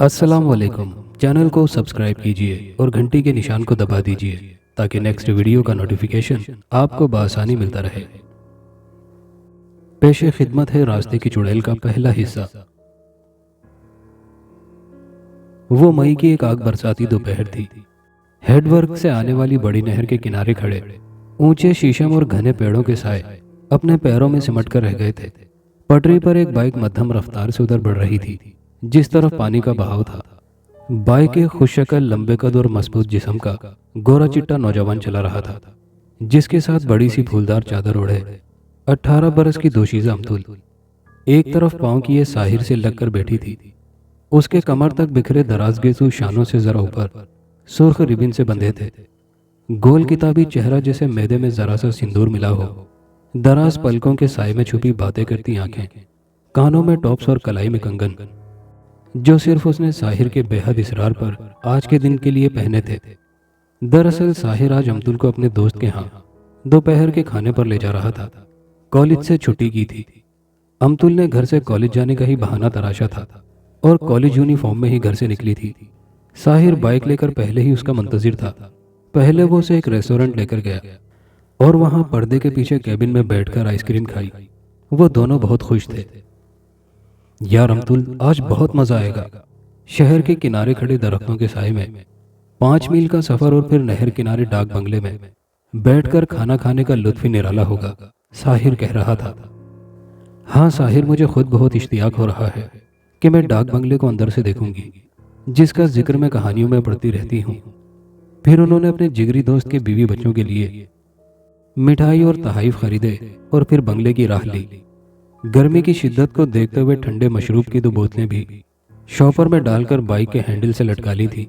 अस्सलाम वालेकुम। चैनल को सब्सक्राइब कीजिए और घंटी के निशान को दबा दीजिए ताकि नेक्स्ट वीडियो का नोटिफिकेशन आपको बआसानी मिलता रहे। पेशे खिदमत है रास्ते की चुड़ैल का पहला हिस्सा। वो मई की एक आग बरसाती दोपहर थी। हेडवर्क से आने वाली बड़ी नहर के किनारे खड़े ऊंचे शीशम और घने पेड़ों के साए अपने पैरों में सिमट कर रह गए थे। पटरी पर एक बाइक मध्यम रफ्तार से उधर बढ़ रही थी जिस तरफ पानी का बहाव था। बाइक एक खुशशक्ल, लंबे कद और मजबूत जिस्म का गोरा चिट्टा नौजवान चला रहा था, जिसके साथ बड़ी सी फूलदार चादर ओढ़े 18 बरस की दोशीज़ा अमतुल एक तरफ पांव किए साहिर से लगकर बैठी थी। उसके कमर तक बिखरे दराज गेसू शानों से जरा ऊपर सुर्ख रिबिन से बंधे थे। गोल किताबी चेहरा जैसे मैदे में जरा सा सिंदूर मिला हो। दराज पलकों के साए में छुपी बातें करती आंखें, कानों में टॉप्स और कलाई में कंगन, जो सिर्फ उसने साहिर के बेहद इसरार पर आज के दिन के लिए पहने थे। दरअसल साहिर आज अमतुल को अपने दोस्त के यहाँ दोपहर के खाने पर ले जा रहा था। कॉलेज से छुट्टी की थी। अमतुल ने घर से कॉलेज जाने का ही बहाना तराशा था और कॉलेज यूनिफॉर्म में ही घर से निकली थी। साहिर बाइक लेकर पहले ही उसका मुंतजिर था। पहले वो उसे एक रेस्टोरेंट लेकर गया और वहां पर्दे के पीछे कैबिन में बैठकर आइसक्रीम खाई। वो दोनों बहुत खुश थे। यार अमतुल, आज बहुत मजा आएगा। शहर के किनारे खड़े दरख्तों के साए में 5 मील का सफर और फिर नहर किनारे डाक बंगले में बैठकर खाना खाने का लुत्फ ही निराला होगा, साहिर कह रहा था। हाँ साहिर, मुझे खुद बहुत इश्तियाक हो रहा है कि मैं डाक बंगले को अंदर से देखूंगी, जिसका जिक्र मैं कहानियों में पढ़ती रहती हूँ। फिर उन्होंने अपने जिगरी दोस्त के बीवी बच्चों के लिए मिठाई और तहाइफ खरीदे और फिर बंगले की राह ली। गर्मी की शिद्दत को देखते हुए ठंडे मशरूब की 2 बोतलें भी शॉपर में डालकर बाइक के हैंडल से लटका ली थी।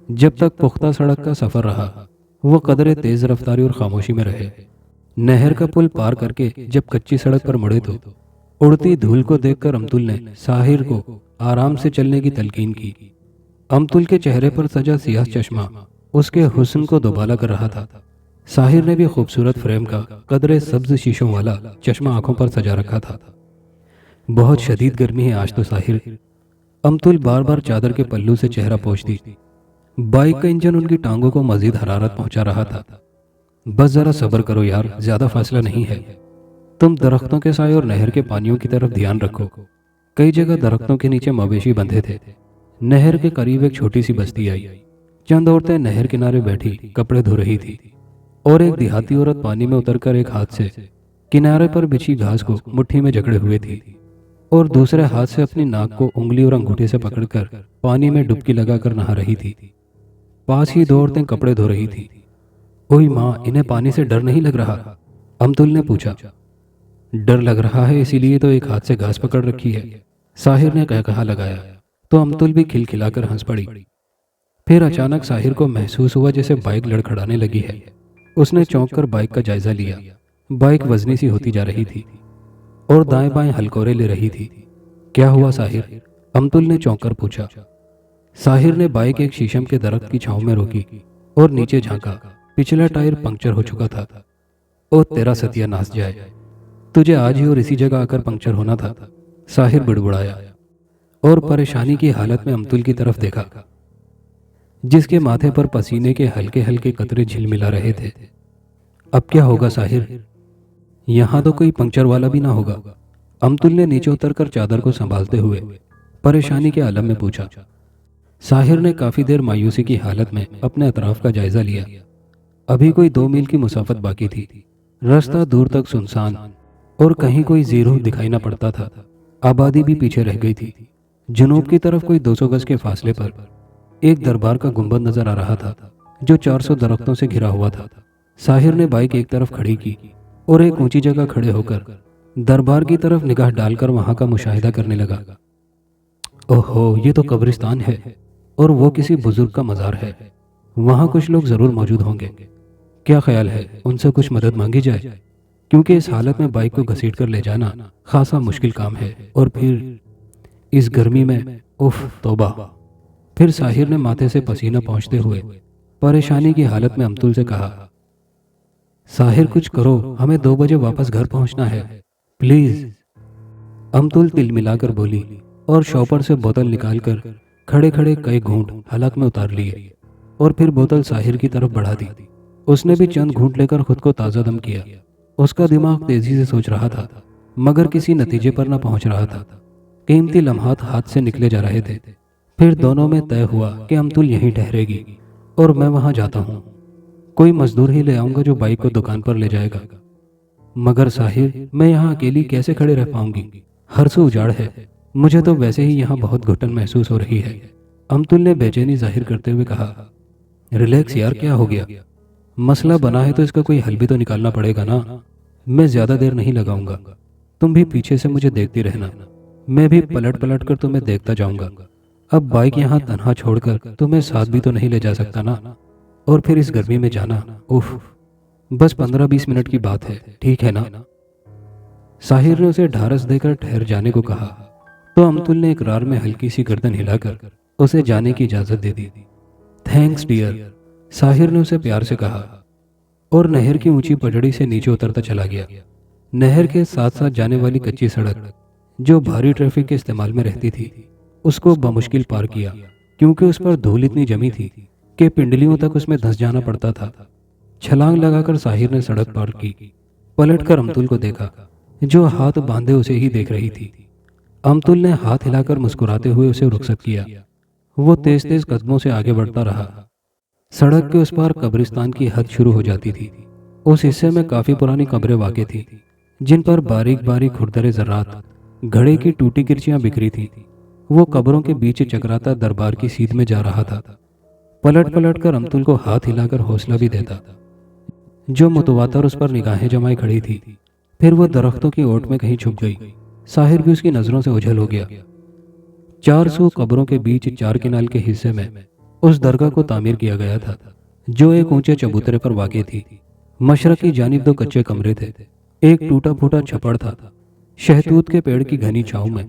जब तक पुख्ता सड़क का सफर रहा, वो कदरे तेज रफ्तारी और खामोशी में रहे। नहर का पुल पार करके जब कच्ची सड़क पर मुड़े तो उड़ती धूल को देखकर अमतुल ने साहिर को आराम से चलने की तलकीन की। अमतुल के चेहरे पर सजा सियाह चश्मा उसके हुस्न को दोबाला कर रहा था। साहिर ने भी खूबसूरत फ्रेम का कदरे सब्ज शीशों वाला चश्मा आंखों पर सजा रखा था। बहुत शदीद गर्मी है आज तो साहिर। अमतुल बार बार चादर के पल्लू से चेहरा पोंछती। बाइक का इंजन उनकी टांगों को मजीद हरारत पहुंचा रहा था। बस जरा सब्र करो यार, ज्यादा फासला नहीं है। तुम दरख्तों के साए और नहर के पानियों की तरफ ध्यान रखो। कई जगह दरख्तों के नीचे मवेशी बंधे थे। नहर के करीब एक छोटी सी बस्ती आई। चंद औरतें नहर किनारे बैठी कपड़े धो रही थी और एक देहाती औरत पानी में उतरकर एक हाथ से किनारे पर बिछी घास को मुट्ठी में जकड़े हुए थी और दूसरे हाथ से अपनी नाक को उंगली और अंगूठे से पकड़कर पानी में डुबकी लगाकर नहा रही थी। पास ही 2 औरतें कपड़े धो रही थी। ओई माँ, इन्हें पानी से डर नहीं लग रहा? अमतुल ने पूछा। डर लग रहा है, इसीलिए तो एक हाथ से घास पकड़ रखी है, साहिर ने कहा लगाया तो अमतुल भी खिलखिलाकर हंस पड़ी। फिर अचानक साहिर को महसूस हुआ जैसे बाइक लड़खड़ाने लगी है। उसने चौंक कर बाइक का जायजा लिया। बाइक वजनी सी होती जा रही थी और दाएं बाएं हलकोरे ले रही थी। क्या हुआ साहिर? अमतुल ने चौंक कर पूछा। साहिर ने बाइक एक शीशम के दरख्त की छांव में रोकी और नीचे झांका। पिछला टायर पंक्चर हो चुका था। ओ तेरा सत्यानाश जाए, तुझे आज ही और इसी जगह आकर पंक्चर होना था, साहिर बुड़बुड़ाया और परेशानी की हालत में अमतुल की तरफ देखा, जिसके माथे पर पसीने के हल्के हल्के कतरे झिलमिला रहे थे। अब क्या होगा साहिर? यहां तो कोई पंक्चर वाला भी ना होगा? अमतुल ने नीचे उतरकर चादर को संभालते हुए परेशानी के आलम में पूछा। साहिर ने काफी देर मायूसी की हालत में अपने अतराफ का जायजा लिया। अभी कोई 2 मील की मुसाफत बाकी थी। रास्ता दूर तक सुनसान और कहीं कोई जीरो दिखाई न पड़ता था। आबादी भी पीछे रह गई थी। जुनूब की तरफ कोई 200 गज के फासले पर एक दरबार का गुंबद नजर आ रहा था, जो 400 दरख्तों से घिरा हुआ था। साहिर ने बाइक एक तरफ खड़ी की और एक ऊंची जगह खड़े होकर दरबार की तरफ निगाह डालकर वहां का मुशाहिदा करने लगा। ओहो, ये तो कब्रिस्तान है और वो किसी बुजुर्ग का मजार है। वहां कुछ लोग जरूर मौजूद होंगे। क्या ख्याल है उनसे कुछ मदद मांगी जाए? क्योंकि इस हालत में बाइक को घसीट कर ले जाना खासा मुश्किल काम है, और फिर इस गर्मी में, उफ तौबा। फिर साहिर ने माथे से पसीना पहुंचते हुए परेशानी की हालत में अमतुल से कहा, साहिर कुछ करो, हमें 2 बजे वापस घर पहुंचना है, प्लीज। अमतुल तिलमिलाकर बोली और शॉपर से बोतल निकालकर खड़े खड़े कई घूंट हलक में उतार लिए और फिर बोतल साहिर की तरफ बढ़ा दी। उसने भी चंद घूंट लेकर खुद को ताज़ा दम किया। उसका दिमाग तेजी से सोच रहा था, मगर किसी नतीजे पर न पहुंच रहा था। कीमती लम्हात हाथ से निकले जा रहे थे। फिर दोनों में तय हुआ कि अमतुल यहीं ठहरेगी और मैं वहां जाता हूँ। कोई मजदूर ही ले आऊंगा जो बाइक को दुकान पर ले जाएगा। मगर साहिर, मैं यहाँ अकेली कैसे खड़े रह पाऊंगी? हर सू उजाड़ है। मुझे तो वैसे ही यहाँ बहुत घुटन महसूस हो रही है। अमतुल ने बेचैनी जाहिर करते हुए कहा। रिलैक्स यार, क्या हो गया? मसला बना है तो इसका कोई हल भी तो निकालना पड़ेगा ना। मैं ज्यादा देर नहीं लगाऊंगा। तुम भी पीछे से मुझे देखती रहना। मैं भी पलट पलट कर तुम्हें देखता जाऊंगा। अब बाइक यहाँ तन्हा छोड़कर तुम्हें साथ भी तो नहीं ले जा सकता ना। और फिर इस गर्मी में जाना, उफ। बस 15-20 मिनट की बात है, ठीक है ना? साहिर ने उसे ढारस देकर ठहर जाने को कहा तो अमतुल ने इकरार में हल्की सी गर्दन हिलाकर उसे जाने की इजाजत दे दी। थैंक्स डियर, साहिर ने उसे प्यार से कहा और नहर की ऊंची पटड़ी से नीचे उतरता चला गया। नहर के साथ साथ जाने वाली कच्ची सड़क, जो भारी ट्रैफिक के इस्तेमाल में रहती थी, उसको बमुश्किल पार किया, क्योंकि उस पर धूल इतनी जमी थी कि पिंडलियों तक उसमें धंस जाना पड़ता था। छलांग लगाकर साहिर ने सड़क पार की। पलटकर अमतुल को देखा, जो हाथ बांधे उसे ही देख रही थी। अमतुल ने हाथ हिलाकर मुस्कुराते हुए उसे रुखसत किया। वो तेज तेज कदमों से आगे बढ़ता रहा। सड़क के उस पार कब्रिस्तान की हद शुरू हो जाती थी। उस हिस्से में काफी पुरानी कब्रें वाक़ थी, जिन पर बारीक बारीक खुरदरे ज़रात, घड़े की टूटी किरचियां बिखरी थी। वो कब्रों के बीच चकराता दरबार की सीध में जा रहा था। पलट पलट कर अमतुल को हाथ हिलाकर हौसला भी देता, जो मुतवातर उस पर निगाहें जमाए खड़ी थी। फिर वो दरख्तों की ओट में कहीं छुप गई। साहिर भी उसकी नजरों से ओझल हो गया। 400 कब्रों के बीच चार किनाल के हिस्से में उस दरगाह को तामीर किया गया था, जो एक ऊंचे चबूतरे पर वाक़ थी। मशरक की जानिब 2 कच्चे कमरे थे। एक टूटा फूटा छप्पड़ था। शहतूत के पेड़ की घनी छांव में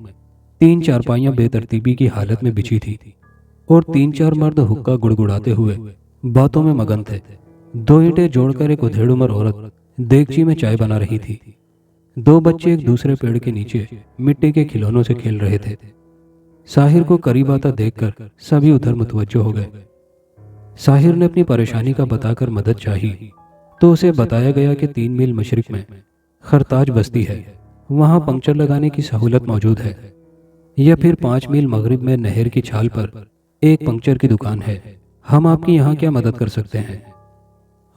3 चारपाइयां बेतरतीबी की हालत में बिछी थी और 3-4 मर्द हुक्का गुड़गुड़ाते हुए बातों में मगन थे। 2 ईंटें जोड़कर एक उधेड़ उम्र औरत देगची में चाय बना रही थी। 2 बच्चे एक दूसरे पेड़ के नीचे मिट्टी के खिलौनों से खेल रहे थे। साहिर को करीब आता देखकर सभी उधर मुतवज्जो हो गए। साहिर ने अपनी परेशानी का बताकर मदद चाही तो उसे बताया गया कि 3 मील मशरिक में खरताज बस्ती है, वहां पंक्चर लगाने की सहूलत मौजूद है। या फिर 5 मील मगरिब में नहर की छाल पर एक पंक्चर की दुकान है। हम आपकी यहाँ क्या मदद कर सकते हैं?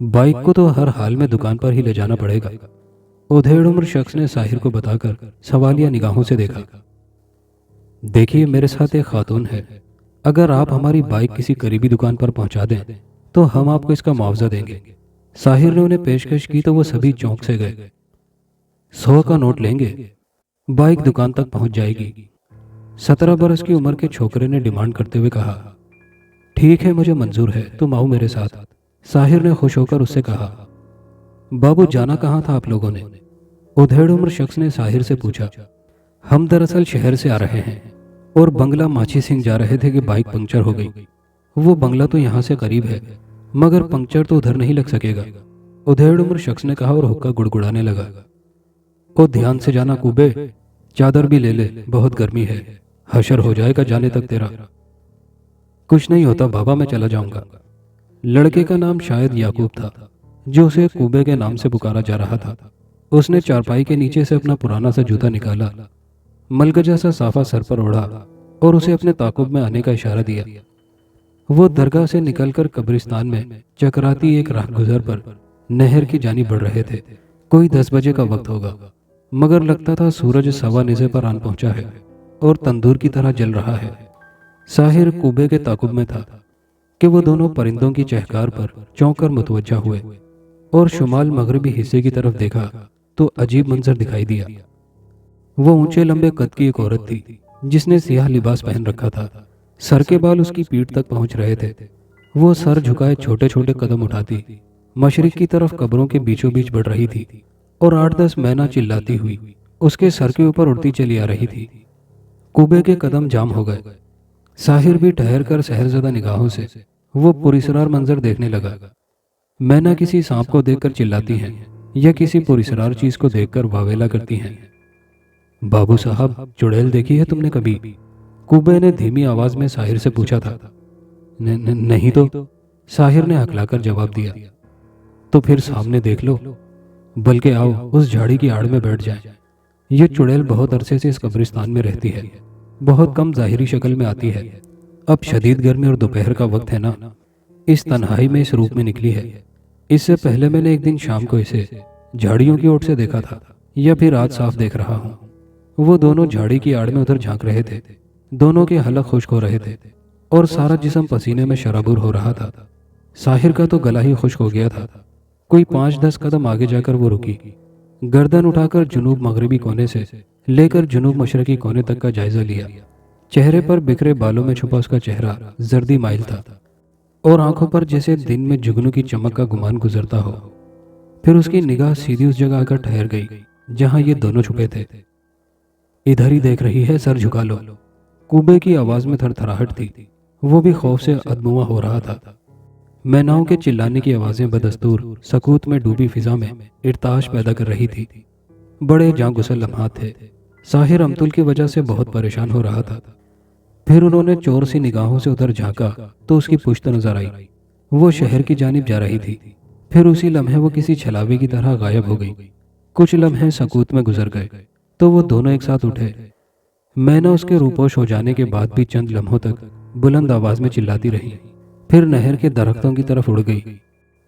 बाइक को तो हर हाल में दुकान पर ही ले जाना पड़ेगा। उधेड़ उम्र शख्स ने साहिर को बताकर सवालिया निगाहों से देखा। देखिए, मेरे साथ एक खातून है। अगर आप हमारी बाइक किसी करीबी दुकान पर पहुंचा दें तो हम आपको इसका मुआवजा देंगे। साहिर ने उन्हें पेशकश की तो वो सभी चौंक से गए। 100 का नोट लेंगे, बाइक दुकान तक पहुंच जाएगी। 17 बरस की उम्र के छोकरे ने डिमांड करते हुए कहा। ठीक है, मुझे मंजूर है, तुम आओ मेरे साथ, साहिर ने खुश होकर उससे कहा। बाबू, जाना कहाँ था आप लोगों ने? उधेड़ उम्र शख्स ने साहिर से पूछा। हम दरअसल शहर से आ रहे हैं और बंगला माछी सिंह जा रहे थे कि बाइक पंक्चर हो गई। वो बंगला तो यहाँ से करीब है, मगर पंक्चर तो उधर नहीं लग सकेगा, उधेड़ उम्र शख्स ने कहा और हुक्का गुड़गुड़ाने लगा। ओ ध्यान से जाना कूबे, चादर भी ले ले, बहुत गर्मी है, हशर हो जाएगा जाने तक तेरा। कुछ नहीं होता बाबा, मैं चला जाऊंगा। लड़के का नाम शायद याकूब था, जो उसे कूबे के नाम से पुकारा जा रहा था। उसने चारपाई के नीचे से अपना पुराना सा जूता निकाला, मलगजा सा साफा सर पर ओढ़ा और उसे अपने ताकुब में आने का इशारा दिया। वो दरगाह से निकलकर कब्रिस्तान में चकराती एक राहगुजर पर नहर की जानिब बढ़ रहे थे। कोई 10 बजे का वक्त होगा, मगर लगता था सूरज सवा निज़े पर आन पहुंचा है और तंदूर की तरह जल रहा है। साहिर कूबे के ताकुब में था कि वो दोनों परिंदों की चहकार पर चौंक कर मुतवज्जा हुए और शुमाल मगरबी हिस्से की तरफ देखा तो अजीब मंजर दिखाई दिया। वो ऊंचे लंबे कद की एक औरत थी, जिसने सियाह लिबास पहन रखा था। सर के बाल उसकी पीठ तक पहुंच रहे थे। वो सर झुकाए छोटे छोटे कदम उठाती मशरिक की तरफ कब्रों के बीचों बीच बढ़ रही थी और 8-10 मैना चिल्लाती हुई उसके सर के ऊपर उड़ती चली आ रही थी। कूबे के कदम जाम हो गए। साहिर भी ठहर कर सहरज़दा निगाहों से वो पुरस्रार मंजर देखने लगा। मैना किसी सांप को देखकर चिल्लाती हैं या किसी पुरस्रार चीज को देखकर वावेला करती हैं। बाबू साहब, चुड़ैल देखी है तुमने कभी? कुबे ने धीमी आवाज में साहिर से पूछा था। नहीं तो, साहिर ने हकलाकर जवाब दिया। तो फिर सामने देख लो, बल्कि आओ उस झाड़ी की आड़ में बैठ जाए। ये चुड़ैल बहुत अरसे से इस कब्रिस्तान में रहती है, बहुत कम जाहिरी शक्ल में आती है। अब शदीद गर्मी और दोपहर का वक्त है ना, इस तन्हाई में इस रूप में निकली है। इससे पहले मैंने एक दिन शाम को इसे झाड़ियों की ओर से देखा था, या फिर आज साफ देख रहा हूँ। वो दोनों झाड़ी की आड़ में उधर झांक रहे थे। दोनों के हलक खुश्क हो रहे थे और सारा जिस्म पसीने में शराबुर हो रहा था। साहिर का तो गला ही खुश्क हो गया था। कोई 5-10 कदम आगे जाकर वो रुकी, गर्दन उठाकर जुनूब मगरिबी कोने से लेकर जुनूब मशरकी कोने तक का जायजा लिया। चेहरे पर बिखरे बालों में छुपा उसका चेहरा जर्दी माइल था और आंखों पर जैसे दिन में जुगनू की चमक का गुमान गुजरता हो। फिर उसकी निगाह सीधी उस जगह आकर ठहर गई जहां ये दोनों छुपे थे। इधर ही देख रही है, सर झुका लो। कुबे की आवाज में थरथराहट थी, वो भी खौफ से अदमुआ हो रहा था। मैनाओं के चिल्लाने की आवाजें बदस्तूर सकूत में डूबी फिजा में इर्ताश पैदा कर रही थी। बड़े जां गुसल लम्हात थे। साहिर अमतुल की वजह से बहुत परेशान हो रहा था। फिर उन्होंने चोर सी निगाहों से उधर झांका तो उसकी पुश्त नजर आई। वो शहर की जानिब जा रही थी। फिर उसी लम्हे वो किसी छलावे की तरह गायब हो गई। कुछ लम्हे सकूत में गुजर गए तो वो दोनों एक साथ उठे। मैना उसके रूपोश हो जाने के बाद भी चंद लम्हों तक बुलंद आवाज में चिल्लाती रही। फिर नहर के दरख्तों की तरफ उड़ गई।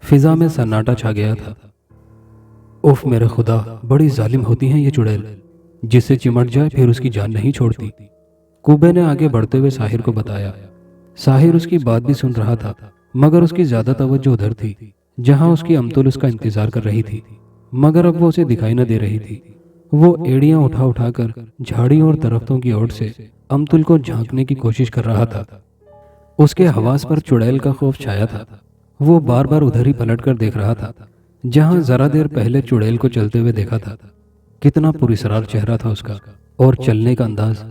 फिजा में सन्नाटा छा गया था। उफ मेरे खुदा, बड़ी जालिम होती हैं ये चुड़ैल, जिससे चिमट जाए फिर उसकी जान नहीं छोड़ती। कुबे ने आगे बढ़ते हुए साहिर को बताया। साहिर उसकी बात भी सुन रहा था, मगर उसकी ज्यादा तवज्जो उधर थी जहां उसकी अमतुल उसका इंतजार कर रही थी, मगर अब वो उसे दिखाई न दे रही थी। वो एड़ियां उठा उठाकर झाड़ियों और दरख्तों की ओर से अमतुल को झांकने की कोशिश कर रहा था। उसके हवास पर चुड़ैल का खौफ छाया था। वो बार बार उधर ही पलट कर देख रहा था जहां जरा देर पहले चुड़ैल को चलते हुए देखा था। कितना पुरस्कार चेहरा था उसका, और चलने का अंदाज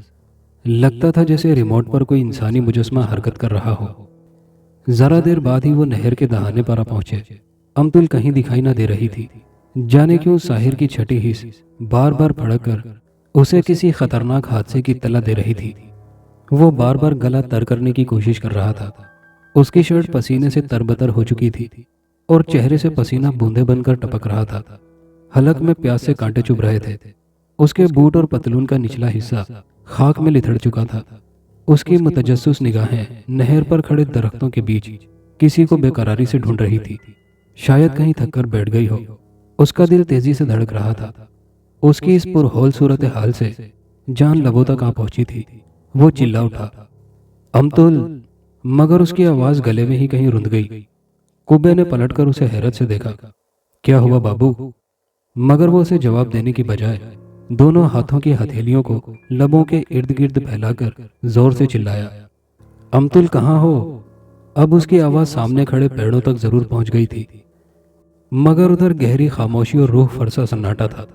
लगता था जैसे रिमोट पर कोई इंसानी मुजस्मा हरकत कर रहा हो। जरा देर बाद ही वो नहर के दहाने पर आ पहुंचे। अमतुल कहीं दिखाई न दे रही थी। जाने क्यों साहिर की छठी हिस्स बार बार भड़क कर उसे किसी खतरनाक हादसे की इत्तला दे रही थी। वो बार बार गला तर करने की कोशिश कर रहा था। उसकी शर्ट पसीने से तरबतर हो चुकी थी और चेहरे से पसीना बूंदे बनकर टपक रहा था। हलक में प्यास से कांटे चुभ रहे थे। उसके बूट और पतलून का निचला हिस्सा खाक में लिथड़ चुका था। उसकी मुतजस्सिस निगाहें नहर पर खड़े दरख्तों के बीच किसी को बेकरारी से ढूंढ रही थी। शायद कहीं थक कर बैठ गई हो। उसका दिल तेजी से धड़क रहा था। उसकी इस पुरहौल सूरत हाल से जान लबों तक आ पहुंची थी। वो चिल्ला उठा, अमतुल, मगर उसकी आवाज गले में ही कहीं रुंध गई। कुबे ने पलटकर उसे हैरत से देखा। क्या हुआ बाबू? मगर वो उसे जवाब देने की बजाय दोनों हाथों की हथेलियों को लबों के इर्द गिर्द फैलाकर जोर से चिल्लाया, अमतुल कहाँ हो? अब उसकी आवाज सामने खड़े पेड़ों तक जरूर पहुंच गई थी, मगर उधर गहरी खामोशी और रूह फरसा सन्नाटा था।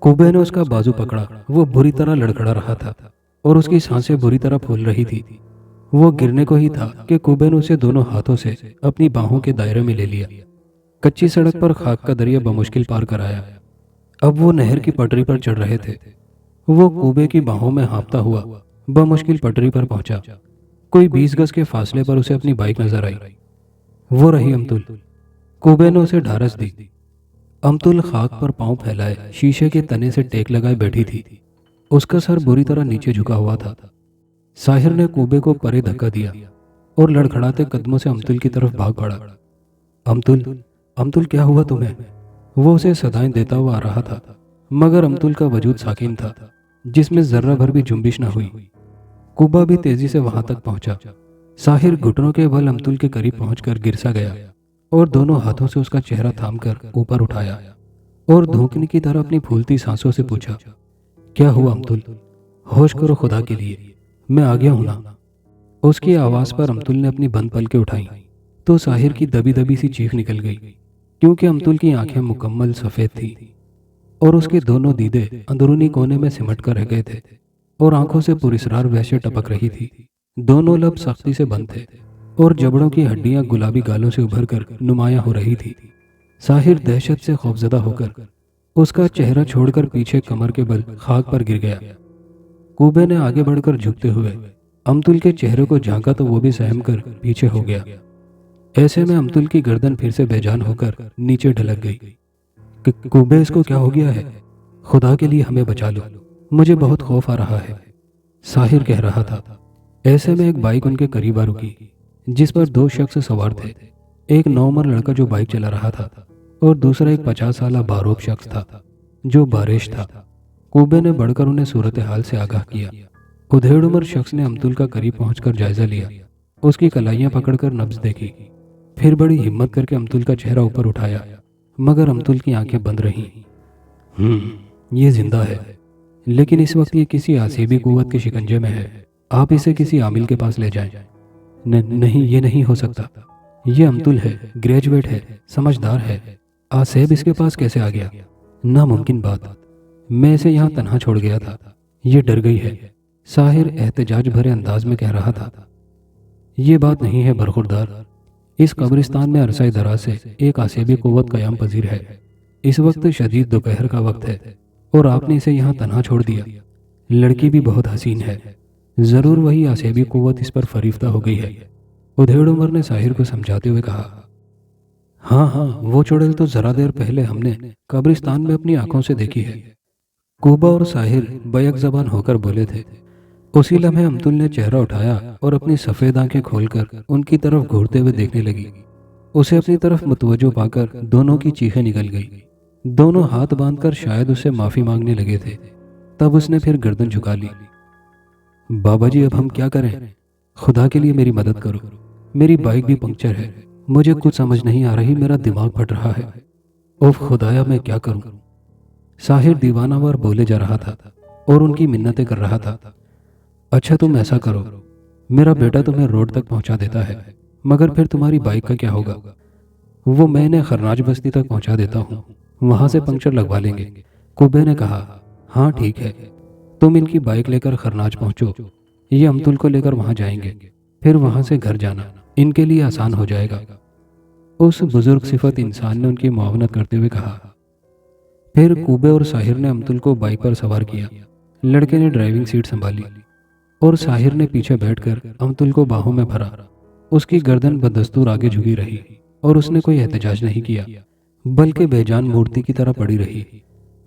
कुबे ने उसका बाजू पकड़ा। वो बुरी तरह लड़खड़ा रहा था और उसकी सांसें बुरी तरह फूल रही थी। वो गिरने को ही था कि कुबे ने उसे दोनों हाथों से अपनी बाहों के दायरे में ले लिया। कच्ची सड़क पर खाक का दरिया बमुश्किल पार कराया। अब वो नहर की पटरी पर चढ़ रहे थे। वो कुबे की बाहों में हाँफता हुआ बमुश्किल पटरी पर पहुंचा। कोई 20 गज के फासले पर उसे अपनी बाइक नजर आई। वो रही अमतुल। कुबे ने उसे ढारस दी। अमतुल खाक पर पांव फैलाए शीशे के तने से टेक लगाए बैठी थी। उसका सर बुरी तरह नीचे झुका हुआ था। साहिर ने कुबे को परे धक्का दिया और लड़खड़ाते कदमों से अमतुल की तरफ भाग पड़ा। अमतुल, अमतुल क्या हुआ तुम्हें? वो उसे सदाएं देता हुआ आ रहा था, मगर अमतुल का वजूद साकिन था, जिसमें जर्रा भर भी जुम्बिश न हुई। कुबा भी तेजी से वहां तक पहुंचा। साहिर घुटनों के बल अमतुल के करीब पहुंचकर गिर सा गया और दोनों हाथों से उसका चेहरा थामकर ऊपर उठाया और धोखने की तरह अपनी फूलती सांसों से पूछा, क्या हुआ अमतुल? होश करो खुदा के लिए, मैं आ गया हूं ना। उसकी आवाज पर अमतुल ने अपनी बंद पलकें उठाई तो साहिर की दबी दबी सी चीख निकल गई, क्योंकि अमतुल की आंखें मुकम्मल सफेद थी और उसके दोनों दीदे अंदरूनी कोने में सिमट कर रह गए थे और आंखों से पुरस्कार वैसे टपक रही थी। दोनों लब सख्ती से बंद थे और जबड़ों की हड्डियां गुलाबी गालों से उभर कर नुमाया हो रही थी। साहिर दहशत से खौफजदा होकर उसका चेहरा छोड़कर पीछे कमर के बल खाक पर गिर गया। कूबे ने आगे बढ़कर झुकते हुए अमतुल के चेहरे को झांका तो वो भी सहम कर पीछे हो गया। ऐसे में अमतुल की गर्दन फिर से बेजान होकर नीचे ढलक गई। कूबे, इसको क्या हो गया है? खुदा के लिए हमें बचा लो, मुझे बहुत खौफ आ रहा है, साहिर कह रहा था। ऐसे में एक बाइक उनके करीब आ रुकी जिस पर 2 शख्स सवार थे। एक नौउम्र लड़का जो बाइक चला रहा था और दूसरा एक 50 साल बारोब शख्स था जो बारिश था। कूबे ने बढ़कर उन्हें सूरत हाल से आगाह किया। उधेड़ उम्र शख्स ने अमतुल का करीब पहुंचकर जायजा लिया, उसकी कलाइयां पकड़कर नब्ज देखी, फिर बड़ी हिम्मत करके अमतुल का चेहरा ऊपर उठाया, मगर अमतुल की आंखें बंद रहीं। ये जिंदा है, लेकिन इस वक्त ये किसी आसेबी कुव्वत के शिकंजे में है। आप इसे किसी आमिल के पास ले जाएं। नहीं, ये नहीं हो सकता। ये अमतुल है, ग्रेजुएट है, समझदार है। आसेब इसके पास कैसे आ गया? नामुमकिन बात। मैं इसे यहाँ तन्हा छोड़ गया था, ये डर गई है, साहिर एहतजाज भरे अंदाज में कह रहा था। ये बात नहीं है बरखुरदार, इस कब्रिस्तान में अरसा दराज से एक आसेबी कुव्वत कयाम पजीर है। इस वक्त शदीद दोपहर का वक्त है और आपने इसे यहाँ तन्हा छोड़ दिया। लड़की भी बहुत हसीन है, जरूर वही आसेबी कुव्वत इस पर फरीफ्ता हो गई है। उधेड़ उमर ने साहिर को समझाते हुए कहा। हाँ, वो चुड़ैल तो जरा देर पहले हमने कब्रिस्तान में अपनी आंखों से देखी है। कूबा और साहिर बैक जबान होकर बोले थे। उसी लम्हे अमतुल ने चेहरा उठाया और अपनी सफ़ेद आंखें खोलकर उनकी तरफ घूरते हुए देखने लगी। उसे अपनी तरफ मुतवज्जो पाकर दोनों की चीखें निकल गई। दोनों हाथ बांधकर शायद उससे माफ़ी मांगने लगे थे। तब उसने फिर गर्दन झुका ली। बाबा जी, अब हम क्या करें? खुदा के लिए मेरी मदद करो, मेरी बाइक भी पंक्चर है, मुझे कुछ समझ नहीं आ रही, मेरा दिमाग फट रहा है। ओफ खुदाया, मैं क्या करूं? साहिर दीवानावार बोले जा रहा था और उनकी मिन्नतें कर रहा था। अच्छा, तुम ऐसा करो, मेरा बेटा तुम्हें रोड तक पहुंचा देता है, मगर फिर तुम्हारी बाइक का क्या होगा? वो मैंने खरनाज बस्ती तक पहुंचा देता हूँ, वहां से पंक्चर लगवा लेंगे। कुबे ने कहा। हाँ ठीक है, तुम इनकी बाइक लेकर खरनाज पहुंचो, ये अमतुल को लेकर वहां जाएंगे, फिर वहां से घर जाना इनके लिए आसान हो जाएगा। उस बुजुर्ग सिफत इंसान ने उनकी मुआवनत करते हुए कहा। फिर कूबे और साहिर ने अमतुल को बाइक पर सवार किया। लड़के ने ड्राइविंग सीट संभाली और साहिर ने पीछे बैठकर अमतुल को बाहों में भरा। उसकी गर्दन बदस्तूर आगे झुकी रही और उसने कोई एहतजाज नहीं किया, बल्कि बेजान मूर्ति की तरह पड़ी रही।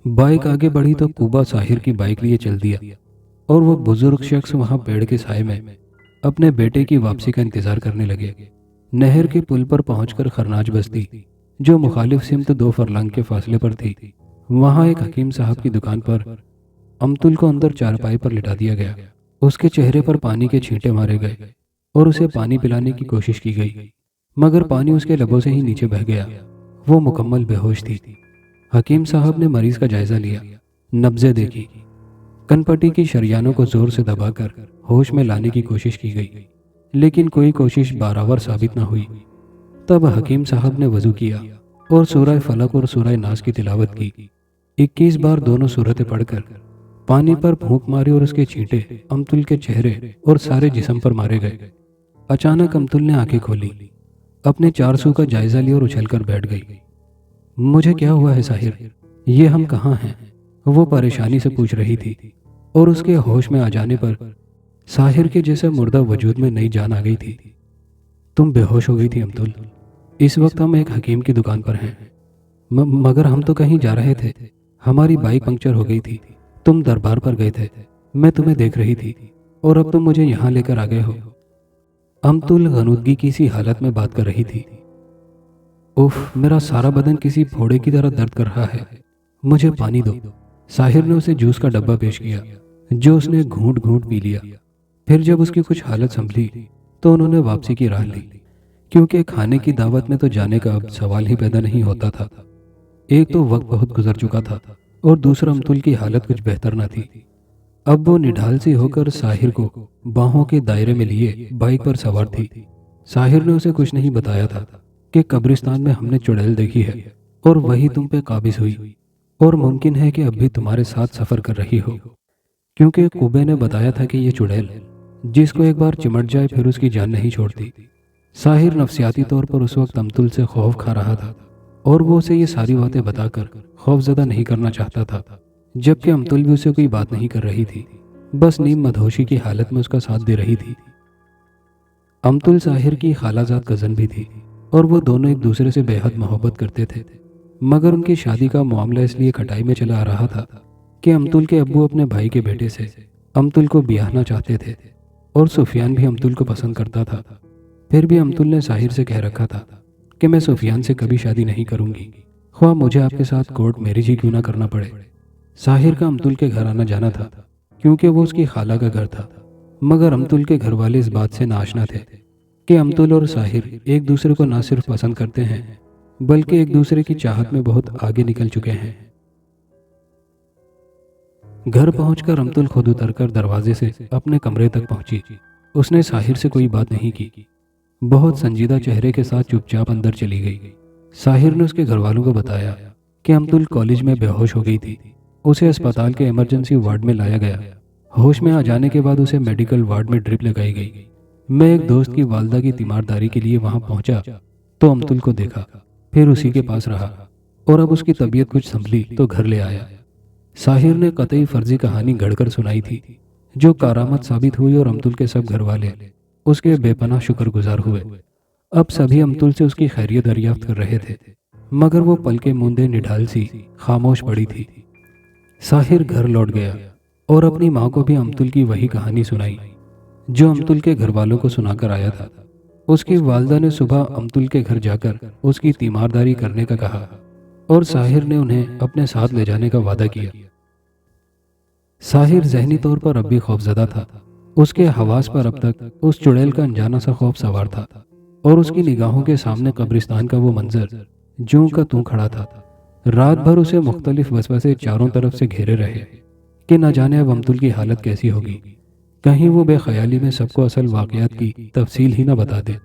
बाइक आगे बढ़ी तो कूबा साहिर की बाइक लिए चल दिया और वो बुजुर्ग शख्स वहां पेड़ के साए में अपने बेटे की वापसी का इंतजार करने लगे। नहर के पुल पर पहुंचकर खरनाज बस्ती, जो मुखालिफ सिमत 2 फरलांग के फासले पर थी, वहां एक हकीम साहब की दुकान पर अमतुल को अंदर चारपाई पर लिटा दिया गया। उसके चेहरे पर पानी के छींटे मारे गए और उसे पानी पिलाने की कोशिश की गई, मगर पानी उसके लबों से ही नीचे बह गया। वो मुकम्मल बेहोश थी। हकीम साहब ने मरीज का जायजा लिया, नब्जें देखी, कनपट्टी की शरियानों को जोर से दबाकर होश में लाने की कोशिश की गई, लेकिन कोई कोशिश बारावर साबित न हुई। तब हकीम साहब ने वजू किया और सूरह फलक और सूरह नास की तिलावत की। 21 बार दोनों सूरतें पढ़कर पानी पर फूंक मारी और उसके छींटे अमतुल के चेहरे और सारे जिस्म पर मारे गए। अचानक अमतुल ने आंखें खोली, अपने 400 का जायजा लिया और उछलकर बैठ गई। मुझे क्या हुआ है साहिर? ये हम कहाँ हैं? वो परेशानी से पूछ रही थी और उसके होश में आ जाने पर साहिर के जैसे मुर्दा वजूद में नई जान आ गई थी। तुम बेहोश हो गई थी अमतुल, इस वक्त हम एक हकीम की दुकान पर हैं। मगर हम तो कहीं जा रहे थे, हमारी बाइक पंक्चर हो गई थी, तुम दरबार पर गए थे, मैं तुम्हें देख रही थी और अब तुम मुझे यहाँ लेकर आ गए हो। अमतुल गनुदगी की सी हालत में बात कर रही थी। उफ, मेरा सारा बदन किसी फोड़े की तरह दर्द कर रहा है, मुझे पानी दो। साहिर ने उसे जूस का डब्बा पेश किया, जो उसने घूंट घूंट पी लिया। फिर जब उसकी कुछ हालत संभली तो उन्होंने वापसी की राह ली, क्योंकि खाने की दावत में तो जाने का अब सवाल ही पैदा नहीं होता था। एक तो वक्त बहुत गुजर चुका था और दूसरा अमतुल की हालत कुछ बेहतर न थी। अब वो निढाल सी होकर साहिर को बाहों के दायरे में लिए बाइक पर सवार थी। साहिर ने उसे कुछ नहीं बताया था कि कब्रिस्तान में हमने चुड़ैल देखी है और वही तुम पे काबिज हुई, और मुमकिन है कि अब भी तुम्हारे साथ सफर कर रही हो, क्योंकि कुबे ने बताया था कि ये चुड़ैल जिसको एक बार चिमट जाए फिर उसकी जान नहीं छोड़ती। साहिर नफसियाती तौर पर उस वक्त अमतुल से खौफ खा रहा था और वो उसे ये सारी बातें बताकर खौफजदा नहीं करना चाहता था, जबकि अमतुल भी उसे कोई बात नहीं कर रही थी। बस नीम मदहोशी की हालत में उसका साथ दे रही थी। अमतुल साहिर की खालाजाद कज़न भी थी और वो दोनों एक दूसरे से बेहद मोहब्बत करते थे, मगर उनकी शादी का मामला इसलिए खटाई में चला आ रहा था कि अमतुल के अब्बू अपने भाई के बेटे से अमतुल को ब्याहना चाहते थे और सुफियान भी अमतुल को पसंद करता था। फिर भी अमतुल ने साहिर से कह रखा था कि मैं सुफियान से कभी शादी नहीं करूंगी, ख्वाह मुझे आपके साथ कोर्ट मैरिज ही क्यों ना करना पड़े। साहिर का अमतुल के घर आना जाना था क्योंकि वो उसकी खाला का घर था, मगर अमतुल के घर वाले इस बात से नाआशना थे कि अमतुल और साहिर एक दूसरे को ना सिर्फ पसंद करते हैं बल्कि एक दूसरे की चाहत में बहुत आगे निकल चुके हैं। घर पहुंचकर अमतुल खुद उतरकर दरवाजे से अपने कमरे तक पहुंची। उसने साहिर से कोई बात नहीं की, बहुत संजीदा चेहरे के साथ चुपचाप अंदर चली गई। साहिर ने उसके घर वालों को बताया कि अमतुल कॉलेज में बेहोश हो गई थी। उसे अस्पताल के इमरजेंसी वार्ड में लाया गया। होश में आ जाने के बाद उसे मेडिकल वार्ड में ड्रिप लगाई गई। मैं एक दोस्त की वालदा की तीमारदारी के लिए वहां पहुंचा तो अमतुल को देखा, फिर उसी के पास रहा और अब उसकी तबीयत कुछ संभली तो घर ले आया। साहिर ने कतई फर्जी कहानी गढ़कर सुनाई थी जो करामत साबित हुई और अमतुल के सब घर वाले उसके बेपनाह शुक्रगुजार हुए। अब सभी अमतुल से उसकी खैरियत दरियाफ्त कर रहे थे, मगर वो पल के मूंदे निढाल सी खामोश पड़ी थी। साहिर घर लौट गया और अपनी माँ को भी अमतुल की वही कहानी सुनाई जो अमतुल के घर वालों को सुनाकर आया था। उसकी वालदा ने सुबह अमतुल के घर जाकर उसकी तीमारदारी करने का कहा और साहिर ने उन्हें अपने साथ ले जाने का वादा किया। साहिर ज़हनी तौर पर अब भी खौफजदा था। उसके हवास पर अब तक उस चुड़ैल का अनजाना सा खौफ सवार था और उसकी निगाहों के सामने कब्रिस्तान का वो मंजर जूं का तूं खड़ा था। रात भर उसे मुख्तलिफ वसवसे चारों तरफ से घेरे रहे कि न जाने अब अमतुल की हालत कैसी होगी, कहीं वो बेख्याली में सबको असल वाक़यात की तफसील ही न बता दे,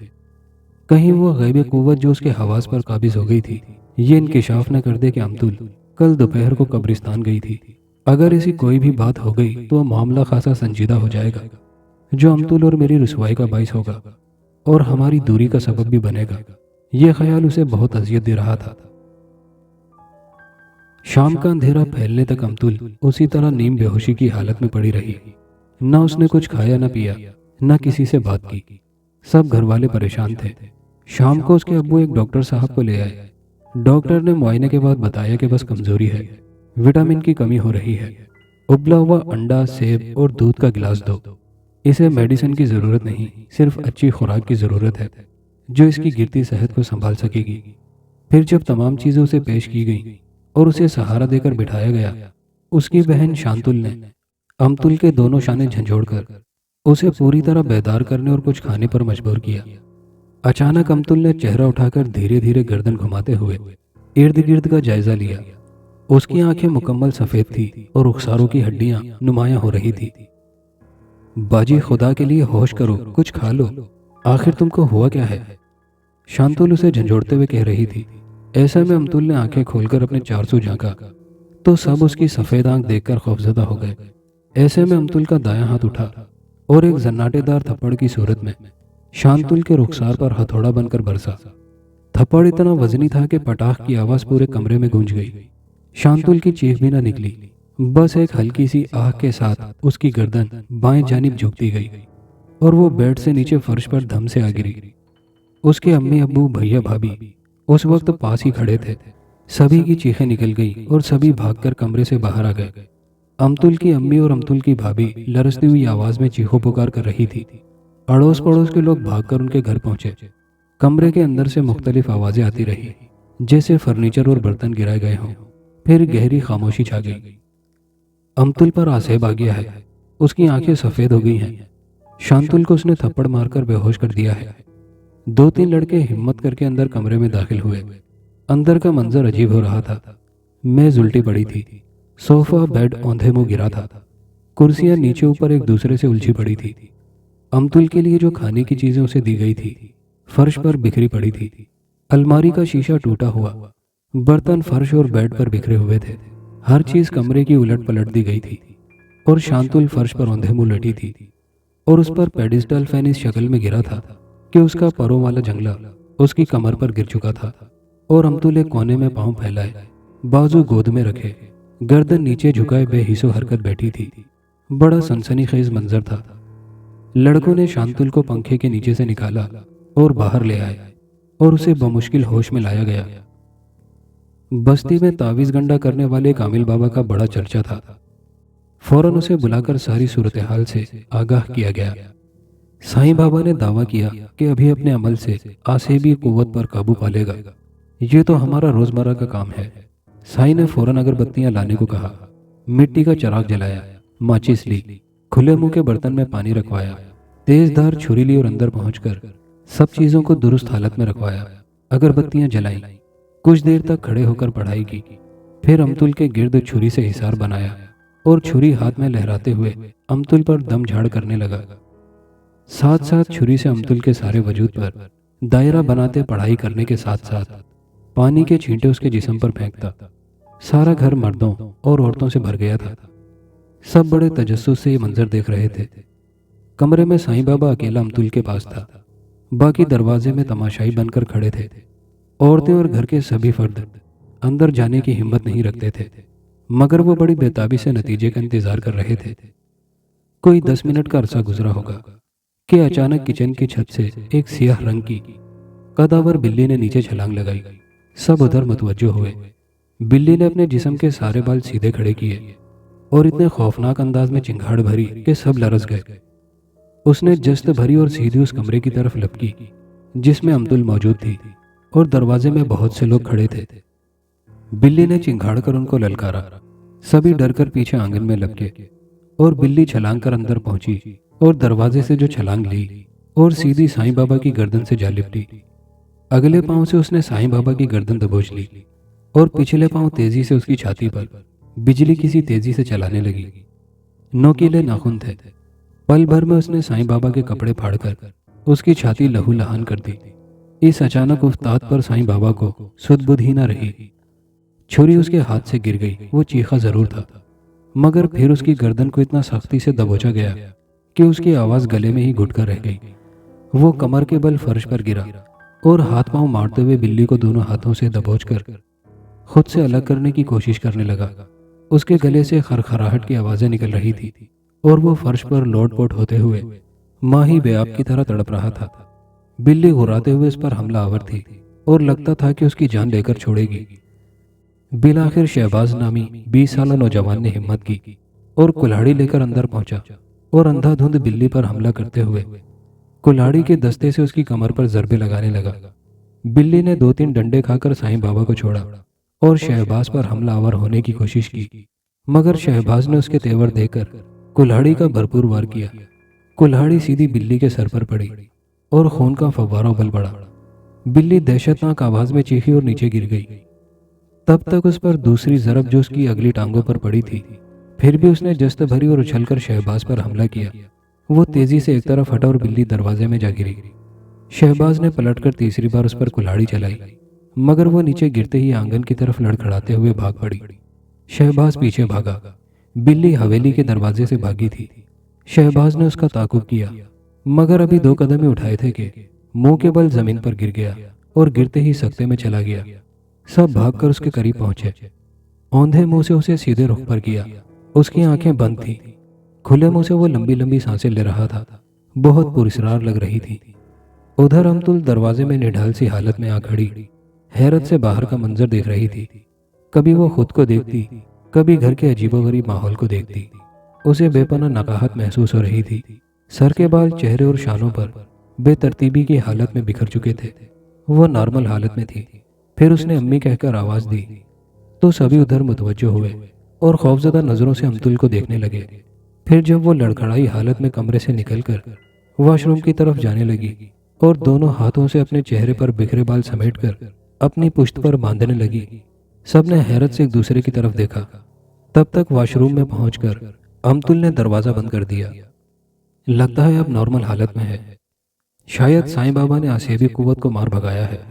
कहीं वो गैब कुव्वत जो उसके हवास पर काबिज हो गई थी ये इंकिशाफ न कर दे कि अमतुल कल दोपहर को कब्रिस्तान गई थी। अगर ऐसी कोई भी बात हो गई तो मामला खासा संजीदा हो जाएगा जो अमतुल और मेरी रुसवाई का बाइस होगा और हमारी दूरी का सबब भी बनेगा। ये ख्याल उसे बहुत अजियत दे रहा था। शाम का अंधेरा फैलने तक अमतुल उसी तरह नीम बेहोशी की हालत में पड़ी रही। न उसने कुछ खाया न पिया, न किसी से बात की। सब घर वाले परेशान थे। शाम को उसके अब्बू एक डॉक्टर साहब को ले आए। डॉक्टर ने मुआयने के बाद बताया कि बस कमजोरी है, विटामिन की कमी हो रही है। उबला हुआ अंडा, सेब और दूध का गिलास दो। इसे मेडिसिन की ज़रूरत नहीं, सिर्फ अच्छी खुराक की ज़रूरत है जो इसकी गिरती सेहत को संभाल सकेगी। फिर जब तमाम चीज़ें उसे पेश की गई और उसे सहारा देकर बिठाया गया, उसकी बहन शांतुल ने अमतुल के दोनों शाने झंझोड़कर उसे पूरी तरह बेदार करने और कुछ खाने पर मजबूर किया। अचानक अमतुल ने चेहरा उठाकर धीरे धीरे गर्दन घुमाते हुए इर्द गिर्द का जायजा लिया। उसकी आंखें मुकम्मल सफेद थी और रुखसारों की हड्डियां नुमायां हो रही थी। बाजी, खुदा के लिए होश करो, कुछ खा लो, आखिर तुमको हुआ क्या है? शांतुल उसे झंझोड़ते हुए कह रही थी। ऐसे में अमतुल ने आंखें खोलकर अपने चारसू झांका तो सब उसकी सफेद आंख देखकर खौफजदा हो गए। ऐसे में अमतुल का दायां हाथ उठा और एक जन्नाटेदार थप्पड़ की सूरत में शांतुल के रुखसार पर हथौड़ा बनकर बरसा। थप्पड़ इतना वजनी था कि पटाख की आवाज पूरे कमरे में गूंज गई। शांतुल की चीख भी न निकली, बस एक हल्की सी आह के साथ उसकी गर्दन बाएं जानिब झुकती गई और वो बेड से नीचे फर्श पर धम से आ गिरी। उसके अम्मी अब्बू भैया भाभी उस वक्त पास ही खड़े थे। सभी की चीखें निकल गई और सभी भागकर कमरे से बाहर आ गए। अमतुल की अम्मी और अमतुल की भाभी लरसती हुई आवाज में चीखों पुकार कर रही थी। अड़ोस पड़ोस के लोग भागकर उनके घर पहुंचे। कमरे के अंदर से मुख्तलिफ आवाजें आती रही जैसे फर्नीचर और बर्तन गिराए गए हों। फिर गहरी खामोशी छा गई। अमतुल पर आसेब आ गया है, उसकी आंखें सफेद हो गई हैं। शांतुल को उसने थप्पड़ मारकर बेहोश कर दिया है। 2-3 लड़के हिम्मत करके अंदर कमरे में दाखिल हुए। अंदर का मंजर अजीब हो रहा था। मेज उल्टी पड़ी थी, सोफा बेड औंधे मुंह गिरा था, कुर्सियां नीचे ऊपर एक दूसरे से उलझी पड़ी थी। अमतुल के लिए जो खाने की चीजें उसे दी गई थी फर्श पर बिखरी पड़ी थी। अलमारी का शीशा टूटा हुआ, बर्तन फर्श और बेड पर बिखरे हुए थे। हर चीज कमरे की उलट पलट दी गई थी और शांतुल फर्श पर औंधे मुंह लेटी थी और उस पर पेडिस्टल फैन इस शक्ल में गिरा था कि उसका परों वाला जंगला उसकी कमर पर गिर चुका था और अमतुल एक कोने में पांव फैलाए, बाजू गोद में रखे, गर्दन नीचे झुकाए बेहिसो हरकत बैठी थी। बड़ा सनसनीखेज मंजर था। लड़कों ने शांतुल को पंखे के नीचे से निकाला और बाहर ले आए और उसे बमुश्किल होश में लाया गया। बस्ती में तावीज गंडा करने वाले कामिल बाबा का बड़ा चर्चा था। फौरन उसे बुलाकर सारी सूरत हाल से आगाह किया गया। साईं बाबा ने दावा किया कि अभी अपने अमल से आसेबी कुव्वत पर काबू पा लेगा। ये तो हमारा रोजमर्रा का काम है। साईं ने फौरन अगरबत्तियां लाने को कहा। मिट्टी का चिराग जलाया, माचिस ली, खुले मुंह के बर्तन में पानी रखवाया, तेजधार छुरी ली और अंदर पहुंचकर सब चीजों को दुरुस्त हालत में रखवाया। अगरबत्तियां जलाई, कुछ देर तक खड़े होकर पढ़ाई की, फिर अमतुल के गिर्द छुरी से हिसार बनाया और छुरी हाथ में लहराते हुए अमतुल पर दम झाड़ करने लगा। साथ साथ छुरी से अमतुल के सारे वजूद पर दायरा बनाते पढ़ाई करने के साथ साथ पानी के छींटे उसके जिस्म पर फेंकता। सारा घर मर्दों और औरतों से भर गया था। सब बड़े तजस्सुस से ये मंजर देख रहे थे। कमरे में साईं बाबा अकेला अमतुल के पास था। बाकी दरवाजे में तमाशाई बनकर खड़े थे। औरतें और घर के सभी फर्द अंदर जाने की हिम्मत नहीं रखते थे, मगर वो बड़ी बेताबी से नतीजे का इंतजार कर रहे थे। कोई 10 मिनट का अरसा गुजरा होगा कि अचानक किचन की छत से एक सियाह रंग की कदावर बिल्ली ने नीचे छलांग लगाई। सब उधर मुतवज्जो हुए। बिल्ली ने अपने जिस्म के सारे बाल सीधे खड़े किए और इतने खौफनाक अंदाज में चिंगाड़ भरी कि सब लरस गए। उसने जस्त भरी और सीधी उस कमरे की तरफ लपकी जिसमें अमतुल मौजूद थी और दरवाजे में बहुत से लोग खड़े थे। बिल्ली ने चिंगाड़ कर उनको ललकारा। सभी डरकर पीछे आंगन में लपके और बिल्ली छलांग कर अंदर पहुंची और दरवाजे से जो छलांग ली और सीधी साईं बाबा की गर्दन से जा लिपटी। अगले पांव से उसने साईं बाबा की गर्दन दबोच ली और पिछले पांव तेजी से उसकी छाती पर बिजली किसी तेजी से चलाने लगी। नोकीले नाखून थे। पल भर में उसने साईं बाबा के कपड़े फाड़कर उसकी छाती लहूलुहान कर दी। इस अचानक उफ्ताद पर साईं बाबा को सुध-बुध ही न रही। छुरी उसके हाथ से गिर गई। वो चीखा जरूर था, मगर फिर उसकी गर्दन को इतना सख्ती से दबोचा गया कि उसकी आवाज गले में ही घुटकर रह गई। वो कमर के बल फर्श पर गिरा और हाथ पांव मारते हुए बिल्ली को दोनों हाथों से दबोचकर खुद से अलग करने की कोशिश करने लगा। उसके गले से खरखराहट की आवाजें निकल रही थी और वो फर्श पर लोट-पोट होते हुए माही बेआब की तरह तड़प रहा था। बिल्ली घुराते हुए उस पर हमलावर थी और लगता था कि उसकी जान लेकर छोड़ेगी। बिलाखिर शहबाज नामी 20 साला नौजवान ने हिम्मत की और कुल्हाड़ी लेकर अंदर पहुंचा और अंधाधुंध बिल्ली पर हमला करते हुए कुल्हाड़ी के दस्ते से उसकी कमर पर जरबे लगाने लगा। बिल्ली ने 2-3 डंडे खाकर साईं बाबा को छोड़ा और शहबाज पर हमलावर होने की कोशिश की, मगर शहबाज ने उसके तेवर देकर कुल्हाड़ी का भरपूर वार किया। कुल्हाड़ी सीधी बिल्ली के सर पर पड़ी और खून का फव्वारा उबल पड़ा। बिल्ली दहशतनाक आवाज में चीखी और नीचे गिर गई। तब तक उस पर दूसरी जरब जो उसकी अगली टांगों पर पड़ी थी, फिर भी उसने जस्त भरी और उछलकर शहबाज पर हमला किया। वो तेजी से एक तरफ हटा और बिल्ली दरवाजे में जा गिरी। शहबाज ने पलटकर तीसरी बार उस पर कुल्हाड़ी चलाई, मगर वो नीचे गिरते ही आंगन की तरफ लड़खड़ाते हुए भाग पड़ी। शहबाज पीछे भागा। बिल्ली हवेली के दरवाजे से भागी थी। शहबाज ने उसका ताकुब किया, मगर अभी 2 कदम ही उठाए थे कि मुंह के बल जमीन पर गिर गया और गिरते ही सकते में चला गया। सब भागकर उसके करीब पहुंचे। औंधे मुंह से उसे सीधे रुख पर किया। उसकी आंखें बंद थीं। खुले मुंह से वो लंबी लंबी सांसें ले रहा था। बहुत पुरस्रार लग रही थी। उधर अमतुल दरवाजे में निढाल सी हालत में आ खड़ी हैरत से बाहर का मंजर देख रही थी। कभी वो खुद को देखती, कभी घर के अजीबोगरीब माहौल को देखती। उसे बेपनाह नकाहत महसूस हो रही थी। सर के बाल चेहरे और शानों पर बेतरतीबी की हालत में बिखर चुके थे। वो नॉर्मल हालत में थी। फिर उसने अम्मी कहकर आवाज दी तो सभी उधर मुतवज्जो हुए और खौफजदा नजरों से अमतुल को देखने लगे। फिर जब वो लड़खड़ाई हालत में कमरे से निकलकर वॉशरूम की तरफ जाने लगी और दोनों हाथों से अपने चेहरे पर बिखरे बाल समेटकर अपनी पुश्त पर बांधने लगी, सबने हैरत से एक दूसरे की तरफ देखा। तब तक वॉशरूम में पहुंचकर अमतुल ने दरवाजा बंद कर दिया। लगता है अब नॉर्मल हालत में है। शायद साईं बाबा ने आसेबी कुव्वत को मार भगाया है।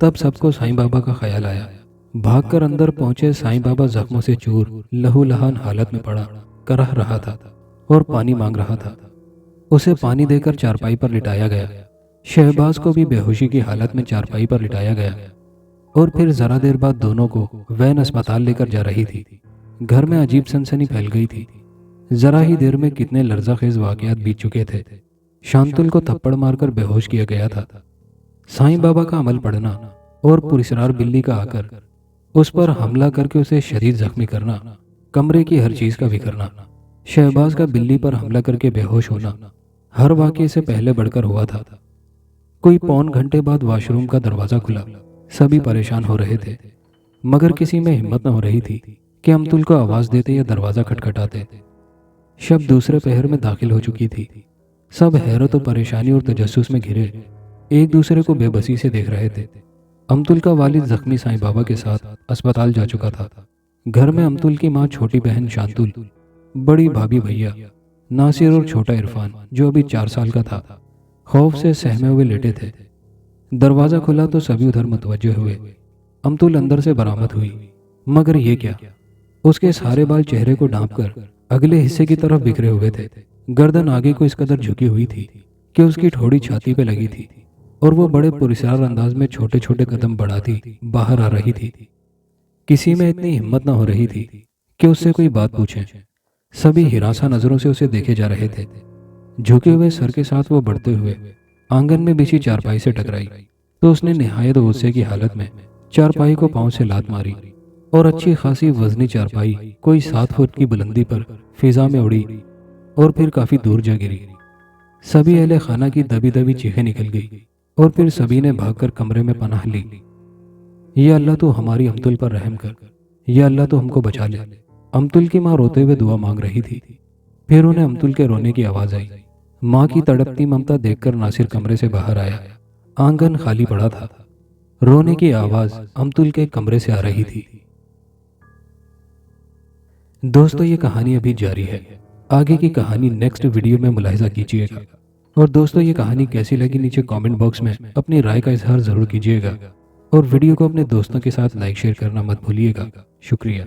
तब सबको साईं बाबा का ख्याल आया। भागकर अंदर पहुंचे साईं बाबा जख्मों से चूर लहूलुहान हालत में पड़ा कराह रहा था और पानी मांग रहा था। उसे पानी देकर चारपाई पर लिटाया गया। शहबाज को भी बेहोशी की हालत में चारपाई पर लिटाया गया और फिर जरा देर बाद दोनों को वैन अस्पताल लेकर जा रही थी। घर में अजीब सनसनी फैल गई थी। जरा ही देर में कितने लर्जाखेज वाकयात बीत चुके थे। शांतुल को थप्पड़ मारकर बेहोश किया गया था। साईं बाबा का अमल पढ़ना और पुरस्कार बिल्ली का आकर उस पर हमला करके उसे शदीद जख्मी करना, कमरे की हर चीज का बिखरना, शहबाज का बिल्ली पर हमला करके बेहोश होना, हर वाकये से पहले बढ़कर हुआ था। कोई पौन घंटे बाद वॉशरूम का दरवाजा खुला। सभी परेशान हो रहे थे, मगर किसी में हिम्मत न हो रही थी कि अमतुल को आवाज देते या दरवाजा खटखटाते। शब दूसरे पहर में दाखिल हो चुकी थी। सब हैरत और परेशानी और तजस्सुस में घिरे एक दूसरे को बेबसी से देख रहे थे। अमतुल का वालिद जख्मी साईं बाबा के साथ अस्पताल जा चुका था। घर में अमतुल की माँ, छोटी बहन शांतुल, बड़ी भाभी भैया नासिर और छोटा इरफान जो अभी 4 साल का था, खौफ से सहमे हुए लेटे थे। दरवाजा खुला तो सभी उधर मुतवज्जे हुए। अमतुल अंदर से बरामद हुई, मगर ये क्या, उसके सारे बाल चेहरे को ढांपकर अगले हिस्से की तरफ बिखरे हुए थे। गर्दन आगे को इस कदर झुकी हुई थी कि उसकी ठोड़ी छाती पे लगी थी और वो बड़े पुरस्कार अंदाज में छोटे छोटे कदम बढ़ाती बाहर आ रही थी। किसी में इतनी हिम्मत न हो रही थी कि उससे कोई बात पूछे। सभी हिरासा नजरों से उसे देखे जा रहे थे। झुके हुए सर के साथ वो बढ़ते हुए आंगन में बिछी चारपाई से टकराई तो उसने निहायत गुस्से की हालत में चारपाई को पांव से लात मारी और अच्छी खासी वजनी चारपाई कोई 7 फुट की बुलंदी पर फिजा में उड़ी और फिर काफी दूर जा गिरी। सभी अहले खाना की दबी दबी चीखें निकल गई और फिर सभी ने भागकर कमरे में पनाह ली। या अल्लाह तो हमारी अमतुल पर रहम कर, या अल्लाह तो हमको बचा ले। अमतुल की माँ रोते हुए दुआ मांग रही थी। फिर उन्हें अमतुल के रोने की आवाज आई। माँ की तड़पती ममता देखकर नासिर कमरे से बाहर आया। आंगन खाली पड़ा था। रोने की आवाज अमतुल के कमरे से आ रही थी। दोस्तों, ये कहानी अभी जारी है। आगे की कहानी नेक्स्ट वीडियो में मुलाहिजा कीजिएगा। और दोस्तों, ये कहानी कैसी लगी नीचे कमेंट बॉक्स में अपनी राय का इजहार जरूर कीजिएगा और वीडियो को अपने दोस्तों के साथ लाइक शेयर करना मत भूलिएगा। शुक्रिया।